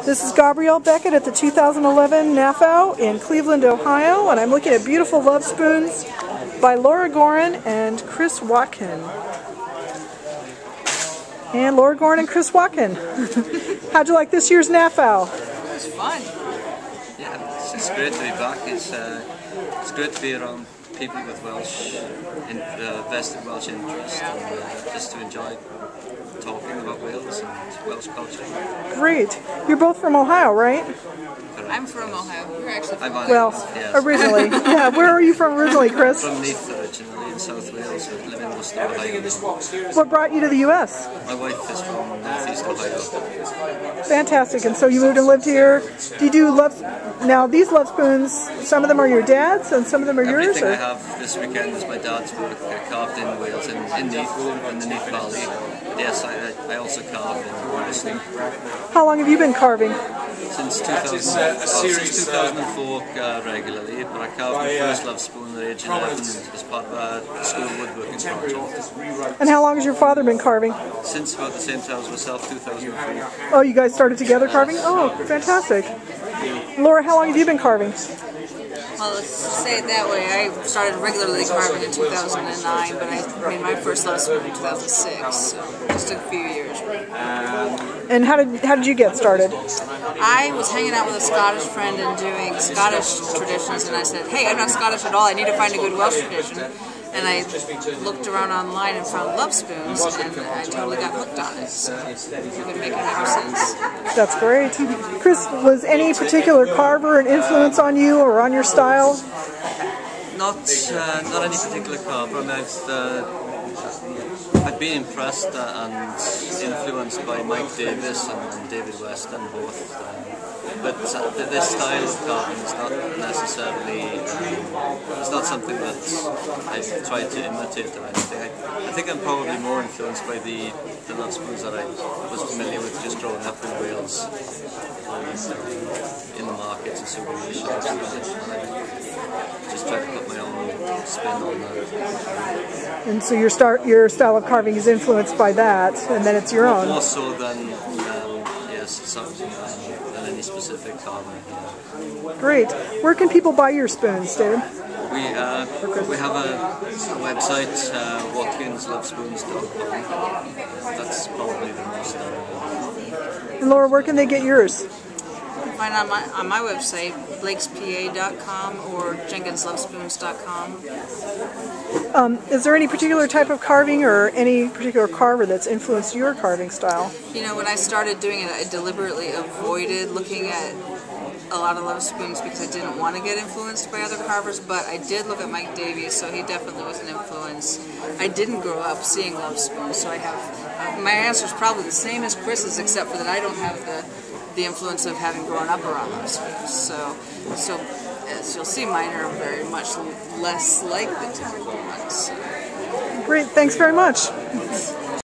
This is Gabrielle Beckett at the 2011 NAFO in Cleveland, Ohio, and I'm looking at beautiful love spoons by Laura Gorin and Chris Watkin. And Laura Gorin and Chris Watkin. How'd you like this year's NAFO? It was fun. Yeah, it's great to be back. It's great to be around people with Welsh, vested Welsh interest, and just to enjoy talking about Wales and Welsh culture. Great. You're both from Ohio, right? I'm from Ohio. You're actually from Well, yes. Originally. Yeah, where are you from originally, Chris? From Neath originally, in South Wales, so I live in Worcester, Ohio. What brought you to the U.S.? My wife is from Northeast Ohio. Fantastic. And so you moved and lived here. Do you do love... Now, these love spoons, some of them are your dad's and some of them are yours? Everything I have this weekend is my dad's work, carved in Wales, in Neath, in the Neath Valley. Yes, I also carve in Worcester. How long have you been carving? Since 2004 regularly, but I carved my first love spoon at age 11 as part of a school woodworking project. And how long has your father been carving? Since about the same time as myself, 2003. Oh, you guys started together carving? Oh, fantastic. Laura, how long have you been carving? Well, let's say it that way. I started regularly carving in 2009, but I made my first love spoon in 2006, so just took a few years. And how did you get started? I was hanging out with a Scottish friend and doing Scottish traditions, and I said, hey, I'm not Scottish at all, I need to find a good Welsh tradition. And I looked around online and found love spoons, and I totally got hooked on it. So I've been making it ever since. That's great. Chris, was any particular carver an influence on you or on your style? Not any particular carver. I've been impressed and influenced by Mike Davis and David Weston both. But this style of carving is not necessarily, it's not something that I've tried to imitate or anything. I think I'm probably more influenced by the love spoons that I was familiar with just growing up in Wales, in the markets and souvenir shops. I just try to put my own spin on that. And so your style of carving is influenced by that, and then it's your own. More so than than any specific carving. Yeah. Great. Where can people buy your spoons, David? We have a website, watkinslovespoons.com. That's probably the most. And Laura, where can they get yours? You can find it on my website, blakespa.com or jenkinslovespoons.com. Is there any particular type of carving or any particular carver that's influenced your carving style? You know, when I started doing it, I deliberately avoided looking at a lot of love spoons because I didn't want to get influenced by other carvers, but I did look at Mike Davies, so he definitely was an influence. I didn't grow up seeing love spoons, so I have, my answer is probably the same as Chris's, except for that I don't have the influence of having grown up around love spoons. So as you'll see, mine are very much less like the typical ones. Great, thanks very much.